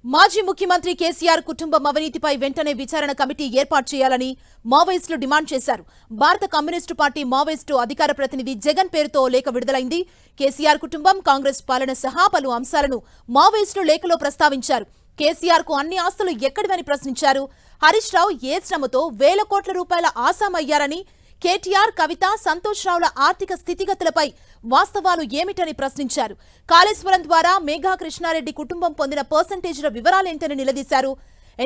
మాజీ ముఖ్యమంత్రి కేసీఆర్ కుటుంబం అవినీతిపై వెంటనే విచారణ కమిటీ ఏర్పాటు చేయాలని మావోయిస్టులు డిమాండ్ చేశారు. భారత కమ్యూనిస్టు పార్టీ మావోయిస్టు అధికార ప్రతినిధి జగన్ పేరుతో లేఖ విడుదలైంది. కేసీఆర్ కుటుంబం, కాంగ్రెస్ పాలన సహా పలు అంశాలను మావోయిస్టులు లేఖలో ప్రస్తావించారు. కేసీఆర్ కు అన్ని ఆస్తులు ఎక్కడివని ప్రశ్నించారు. హరీష్ రావు ఏ శ్రమతో వేల కోట్ల రూపాయల ఆసామయ్యారని, కేటీఆర్, కవిత, సంతోష్ రావుల ఆర్థిక స్థితిగతులపై వాస్తవాలు ఏమిటని ప్రశ్నించారు. కాళేశ్వరం ద్వారా మేఘా కృష్ణారెడ్డి కుటుంబం పొందిన పర్సంటేజ్ల వివరాలేంటని నిలదీశారు.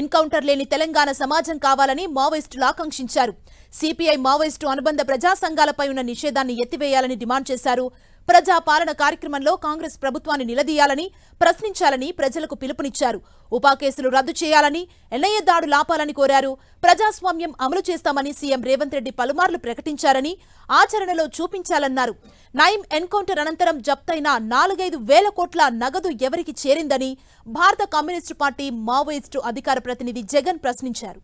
ఎన్కౌంటర్ లేని తెలంగాణ సమాజం కావాలని మావోయిస్టులు ఆకాంక్షించారు. సిపిఐ మావోయిస్టు అనుబంధ ప్రజా సంఘాలపై ఉన్న నిషేధాన్ని ఎత్తివేయాలని డిమాండ్ చేశారు. ప్రజా పాలన కార్యక్రమంలో కాంగ్రెస్ ప్రభుత్వాన్ని నిలదీయాలని, ప్రశ్నించాలని ప్రజలకు పిలుపునిచ్చారు. ఉపా కేసులు రద్దు చేయాలని, ఎన్ఐఏ దాడులు ఆపాలని కోరారు. ప్రజాస్వామ్యం అమలు చేస్తామని సీఎం రేవంత్ రెడ్డి పలుమార్లు ప్రకటించారని, ఆచరణలో చూపించాలన్నారు. నయీం ఎన్కౌంటర్ అనంతరం జప్తైన 4-5 వేల కోట్ల నగదు ఎవరికి చేరిందని భారత కమ్యూనిస్టు పార్టీ మావోయిస్టు అధికార ప్రతినిధి జగన్ ప్రశ్నించారు.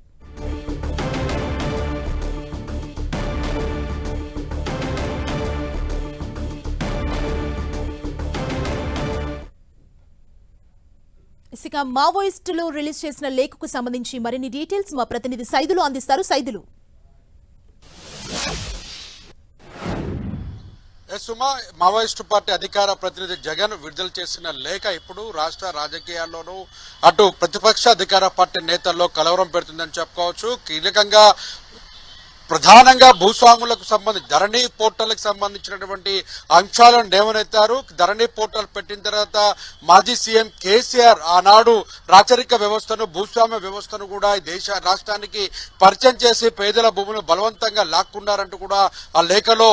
ఇక మావోయిస్టులు రిలీజ్ చేసిన లేఖకు సంబంధించి మరిన్ని డీటెయిల్స్ మా ప్రతినిధి సైదులు అందిస్తారు. సైదులు, సుమా, మావోయిస్టు పార్టీ అధికార ప్రతినిధి జగన్ విడుదల చేసిన లేఖ ఇప్పుడు రాష్ట్ర రాజకీయాల్లోనూ అటు ప్రతిపక్ష అధికార పార్టీ నేతల్లో కలవరం పెడుతుందని చెప్పుకోవచ్చు. కీలకంగా ప్రధానంగా భూస్వాములకు సంబంధించి ధరణి పోర్టల్కి సంబంధించినటువంటి అంశాలను లేవనెత్తారు. ధరణి పోర్టల్ పెట్టిన తర్వాత మాజీ సీఎం కేసీఆర్ ఆనాడు రాచరిక వ్యవస్థను, భూస్వామ్య వ్యవస్థను కూడా దేశ రాష్ట్రానికి పరిచయం చేసి పేదల భూములను బలవంతంగా లాక్కున్నారంటూ కూడా ఆ లేఖలో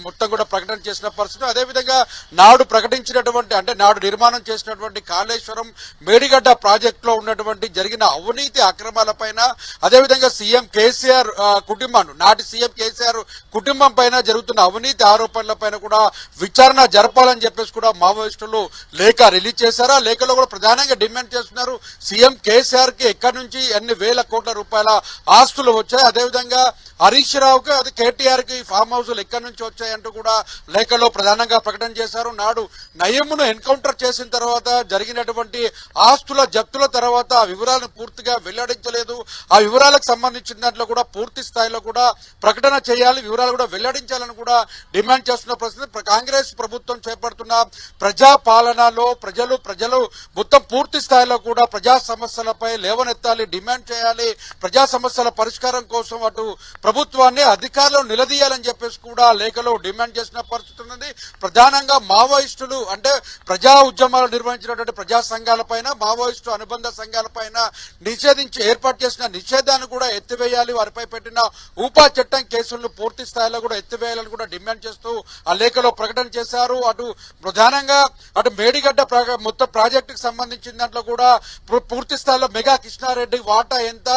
మొత్తం కూడా ప్రకటన చేసిన పరిస్థితి. అదేవిధంగా నాడు ప్రకటించినటువంటి అంటే నాడు నిర్మాణం చేసినటువంటి కాళేశ్వరం మేడిగడ్డ ప్రాజెక్టులో ఉన్నటువంటి జరిగిన అవినీతి అక్రమాలపైన, అదేవిధంగా సీఎం కేసీఆర్ కుటుంబాన్ని, నాటి సీఎం కేసీఆర్ కుటుంబం పైన జరుగుతున్న అవినీతి ఆరోపణల పైన కూడా విచారణ జరపాలని చెప్పేసి కూడా మావోయిస్టులు లేఖ రిలీజ్ చేశారు. ఆ లేఖలో కూడా ప్రధానంగా డిమాండ్ చేస్తున్నారు సీఎం కేసీఆర్ కి ఎక్కడి నుంచి ఎన్ని వేల కోట్ల రూపాయల ఆస్తులు వచ్చాయి, అదేవిధంగా హరీష్ రావుకి, అది కేటీఆర్ కి ఫామ్ హౌస్లు ఎక్కడి నుంచి వచ్చాయంటూ కూడా లేఖలో ప్రధానంగా ప్రకటన చేశారు. నాడు నయీంను ఎన్కౌంటర్ చేసిన తర్వాత జరిగినటువంటి ఆస్తుల జప్తుల తర్వాత ఆ వివరాలను పూర్తిగా వెల్లడించలేదు. ఆ వివరాలకు సంబంధించిన దాంట్లో కూడా పూర్తి స్థాయిలో కూడా ప్రకటన చేయాలి, వివరాలు కూడా వెల్లడించాలని కూడా డిమాండ్ చేస్తున్న పరిస్థితి. కాంగ్రెస్ ప్రభుత్వం చేపడుతున్న ప్రజా పాలనలో ప్రజలు మొత్తం పూర్తి స్థాయిలో కూడా ప్రజా సమస్యలపై లేవనెత్తాలి, డిమాండ్ చేయాలి. ప్రజా సమస్యల పరిష్కారం కోసం అటు ప్రభుత్వాన్ని, అధికారులను నిలదీయాలని చెప్పేసి కూడా లేఖలో డిమాండ్ చేసిన పరిస్థితి ఉన్నది. ప్రధానంగా మావోయిస్టులు అంటే ప్రజా ఉద్యమాలు నిర్వహించినటువంటి ప్రజా సంఘాలపైన, మావోయిస్టు అనుబంధ సంఘాలపైన ఏర్పాటు చేసిన నిషేధాన్ని కూడా ఎత్తివేయాలి, వారిపై పెట్టిన ఉపా చట్టం కేసులను పూర్తి స్థాయిలో కూడా ఎత్తివేయాలని కూడా డిమాండ్ చేస్తూ ఆ లేఖలో ప్రకటన చేశారు. అటు ప్రధానంగా అటు మేడిగడ్డ మొత్తం ప్రాజెక్టుకు సంబంధించిన దాంట్లో కూడా పూర్తి స్థాయిలో మెగా కృష్ణారెడ్డి వాటా ఎంత,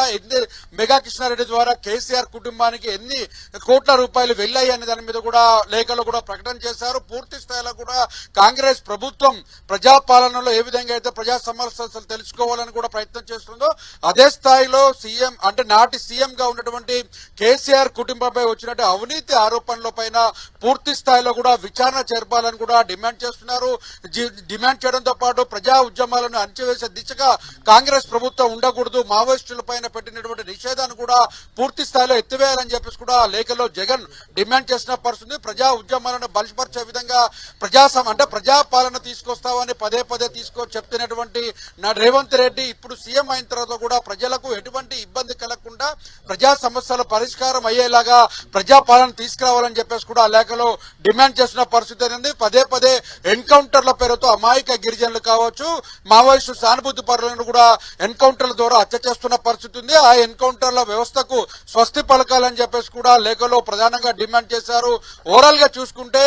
మెగా కృష్ణారెడ్డి ద్వారా కేసీఆర్ కుటుంబానికి ఎన్ని కోట్ల రూపాయలు వెళ్ళాయి అనే దాని మీద కూడా లేఖలో కూడా ప్రకటన చేశారు. పూర్తి స్థాయిలో కూడా కాంగ్రెస్ ప్రభుత్వం ప్రజాపాలనలో ఏ విధంగా అయితే ప్రజా సమస్యలు తెలుసుకోవాలని కూడా ప్రయత్నం చేస్తుందో అదే స్థాయిలో సీఎం అంటే నాటి సీఎం గా ఉన్నటువంటి కేసీఆర్ కుటుంబంపై వచ్చినట్టు అవినీతి ఆరోపణల పైన పూర్తి స్థాయిలో కూడా విచారణ జరపాలని కూడా డిమాండ్ చేస్తున్నారు. డిమాండ్ చేయడంతో పాటు ప్రజా ఉద్యమాలను అణచివేసే దిశగా కాంగ్రెస్ ప్రభుత్వం ఉండకూడదు, మావోయిస్టుల పైన పెట్టినటువంటి నిషేధాన్ని కూడా పూర్తి స్థాయిలో ఎత్తివేయాలని చెప్పేసి కూడా లేఖలో జగన్ డిమాండ్ చేసిన పరిస్థితి. ప్రజా ఉద్యమాలను బలపరిచే విధంగా ప్రజా పాలన తీసుకొస్తామని పదే చెప్తున్నటువంటి రేవంత్ రెడ్డి ఇప్పుడు సీఎం అయిన తర్వాత కూడా ప్రజలకు ఎటువంటి ఇబ్బంది కలగకుండా ప్రజా సమస్యల పరిష్కారం అయ్యేలాగా ప్రజాపాలన తీసుకురావాలని చెప్పేసి కూడా ఆ లేఖలో డిమాండ్ చేస్తున్న పరిస్థితి అనేది. పదే ఎన్కౌంటర్ల పేరుతో అమాయక గిరిజనులు కావచ్చు, మావోయిస్టు సానుభూతి పరులను కూడా ఎన్కౌంటర్ల ద్వారా హత్య చేస్తున్న పరిస్థితి ఉంది. ఆ ఎన్కౌంటర్ల వ్యవస్థకు స్వస్తి పలకాలని చెప్పేసి కూడా లేఖలో ప్రధానంగా డిమాండ్ చేశారు. ఓవరాల్ గా చూసుకుంటే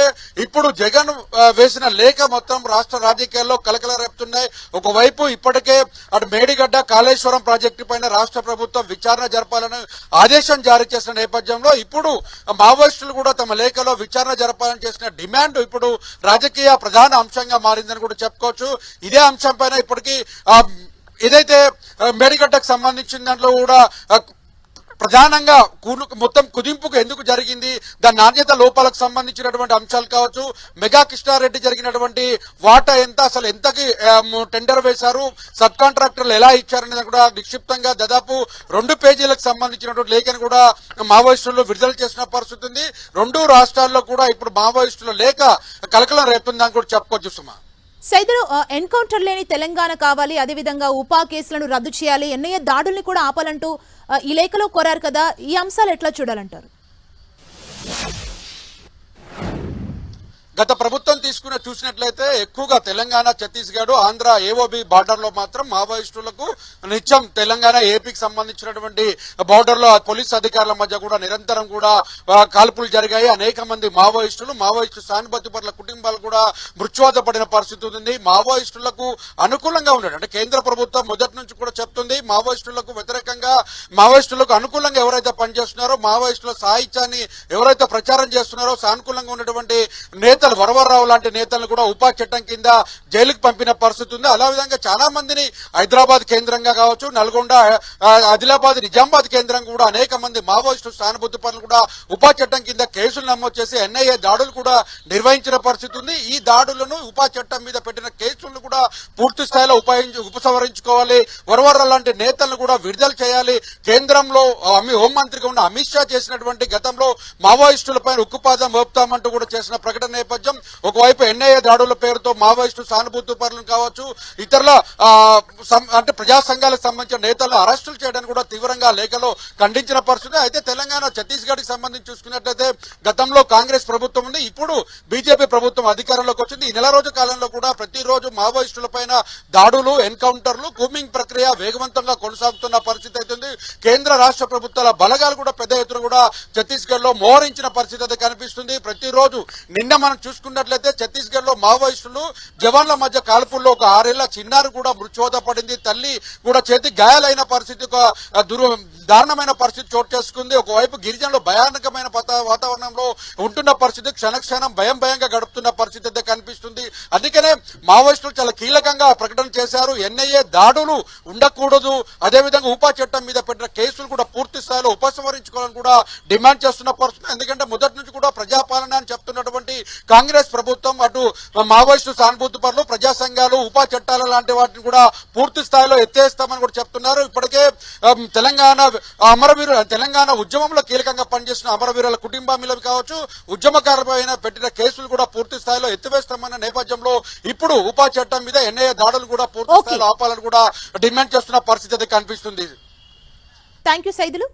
ఇప్పుడు జగన్ వేసిన లేఖ మొత్తం రాష్ట్ర రాజకీయాల్లో కలకల రేపుతున్నాయి. ఒకవైపు ఇప్పటికే అటు మేడిగడ్డ కాళేశ్వరం ప్రాజెక్టు పైన రాష్ట్ర ప్రభుత్వం విచారణ జరపాలని ఆదేశం జారీ చేసిన నేపథ్యంలో ఇప్పుడు మావోయిస్టులు కూడా తమ లేఖలో విచారణ జరపాలని చేసిన డిమాండ్ ఇప్పుడు రాజకీయ ప్రధాన అంశంగా మారిందని కూడా చెప్పుకోవచ్చు. ఇదే అంశం పైన ఇప్పటికీ ఏదైతే మేడిగడ్డకు సంబంధించిన దాంట్లో కూడా ప్రధానంగా మొత్తం కుదింపుకు ఎందుకు జరిగింది, దాని నాణ్యత లోపాలకు సంబంధించినటువంటి అంశాలు కావచ్చు, మెగా కృష్ణారెడ్డి జరిగినటువంటి వాటా ఎంత, అసలు ఎంతకి టెండర్ వేశారు, సబ్ కాంట్రాక్టర్లు ఎలా ఇచ్చారనేది కూడా నిక్షిప్తంగా దాదాపు 2 పేజీలకు సంబంధించినటువంటి లేఖను కూడా మావోయిస్టులు విడుదల చేసిన పరిస్థితి ఉంది. 2 రాష్ట్రాల్లో కూడా ఇప్పుడు మావోయిస్టుల లేఖ కలకలం రేపుతుందని కూడా చెప్పుకోవచ్చు సుమా. సైదులు ఎన్కౌంటర్ లేని తెలంగాణ కావాలి, అదేవిధంగా ఉపా కేసులను రద్దు చేయాలి, ఎన్ఐఏ దాడుల్ని కూడా ఆపాలంటూ ఈ లేఖలో కోరారు కదా, ఈ అంశాలు ఎట్లా చూడాలంటారు? గత ప్రభుత్వం చూసినట్లయితే ఎక్కువగా తెలంగాణ, ఛత్తీస్గఢ్, ఆంధ్ర ఏఓబి బార్డర్ లో మాత్రం మావోయిస్టులకు నిత్యం తెలంగాణ ఏపీకి సంబంధించినటువంటి బార్డర్ లో పోలీస్ అధికారుల మధ్య కూడా నిరంతరం కూడా కాల్పులు జరిగాయి. అనేక మంది మావోయిస్టు సానుభూతిపరుల కుటుంబాలు కూడా మృత్యువాత పడిన పరిస్థితి ఉంది. మావోయిస్టులకు అనుకూలంగా ఉన్నాడు అంటే కేంద్ర ప్రభుత్వం మొదటి నుంచి కూడా చెప్తుంది, మావోయిస్టులకు వ్యతిరేకంగా, మావోయిస్టులకు అనుకూలంగా ఎవరైతే పనిచేస్తున్నారో, మావోయిస్టుల సాహిత్యాన్ని ఎవరైతే ప్రచారం చేస్తున్నారో, సానుకూలంగా ఉన్నటువంటి నేతలు వరవరరావు లాంటి నేతలను కూడా ఉపా చట్టం కింద జైలుకు పంపిన పరిస్థితి ఉంది. అలా విధంగా చాలా మందిని హైదరాబాద్ కేంద్రంగా కావచ్చు, నల్గొండ, ఆదిలాబాద్, నిజామాబాద్ కేంద్రంగా కూడా అనేక మంది మావోయిస్టు సానుభూతి పనులు కూడా ఉపా చట్టం కింద కేసులు నమోదు చేసి ఎన్ఐఏ దాడులు కూడా నిర్వహించిన పరిస్థితి ఉంది. ఈ దాడులను ఉపా చట్టం మీద పెట్టిన కేసులను కూడా పూర్తి స్థాయిలో ఉపసంహరించుకోవాలి, వరవరరావు లాంటి నేతలను కూడా విడుదల చేయాలి. కేంద్రంలో హోంమంత్రిగా ఉన్న అమిత్ షా చేసినటువంటి గతంలో మావోయిస్టులపై ఉక్కుపాదం మోపుతామంటూ కూడా చేసిన ప్రకటన నేపథ్యం, ఒకవైపు ఎన్ఐఏ దాడుల పేరుతో మావోయిస్టు సానుభూతి పరులను కావచ్చు, ఇతరుల అంటే ప్రజా సంఘాలకు సంబంధించిన నేతలను అరెస్టులు చేయడానికి కూడా తీవ్రంగా లేఖలో ఖండించిన పరిస్థితి. అయితే తెలంగాణ, ఛత్తీస్గఢ్ కి సంబంధించి చూసుకున్నట్లయితే గతంలో కాంగ్రెస్ ప్రభుత్వం ఉంది, ఇప్పుడు బీజేపీ ప్రభుత్వం అధికారంలోకి వచ్చింది. ఈ నెల రోజు కాలంలో కూడా ప్రతిరోజు మావోయిస్టుల పైన దాడులు, ఎన్కౌంటర్లు, కూంబింగ్ ప్రక్రియ వేగవంతంగా కొనసాగుతున్న పరిస్థితి అవుతుంది. కేంద్ర రాష్ట్ర ప్రభుత్వాల బలగాలు కూడా పెద్ద ఎత్తున కూడా ఛత్తీస్గఢ్ లో మోహరించిన పరిస్థితి అయితే కనిపిస్తుంది. ప్రతిరోజు నిన్న మనం చూసుకున్నట్లయితే ఛత్తీస్గఢ్ లో మావోయిస్టులు జవాన్ల మధ్య కాల్పుల్లో ఒక 6 ఏళ్ల చిన్నారి కూడా మృత్యువాత పడింది. తల్లి కూడా చేతి గాయాలైన పరిస్థితి, దారుణమైన పరిస్థితి చోటు చేసుకుంది. ఒకవైపు గిరిజనులు భయానకమైన వాతావరణంలో ఉంటున్న పరిస్థితి, క్షణక్షణం భయంగా గడుపుతున్న పరిస్థితి అయితే కనిపిస్తుంది. అందుకనే మావోయిస్టులు చాలా కీలకంగా ప్రకటన చేశారు, ఎన్ఐఏ దాడులు ఉండకూడదు, అదేవిధంగా ఉపా చట్టం మీద పెట్టిన కేసులు కూడా పూర్తి స్థాయిలో ఉపసంహరించుకోవాలని కూడా డిమాండ్ చేస్తున్న పరిస్థితి. ఎందుకంటే మొదటి నుంచి కూడా ప్రజాపాలన అని చెప్తున్నటువంటి కాంగ్రెస్ ప్రభుత్వం అటు మావోయిస్టు సానుభూతి పరులు, ప్రజా సంఘాలు, ఉపా చట్టాల లాంటి వాటిని కూడా పూర్తి స్థాయిలో ఎత్తేస్తామని కూడా చెప్తున్నారు. ఇప్పటికే తెలంగాణ ఉద్యమంలో కీలకంగా పనిచేసిన అమరవీరుల కుటుంబాలు కావచ్చు, ఉద్యమకారులపైన పెట్టిన కేసులు కూడా పూర్తి స్థాయిలో ఎత్తివేస్తామన్న నేపథ్యంలో ఇప్పుడు ఉపా చట్టం మీద ఎన్ఐఏ దాడులు కూడా పూర్తి స్థాయిలో ఆపాలని కూడా డిమాండ్ చేస్తున్న పరిస్థితి అయితే కనిపిస్తుంది. Thank you Saidulu.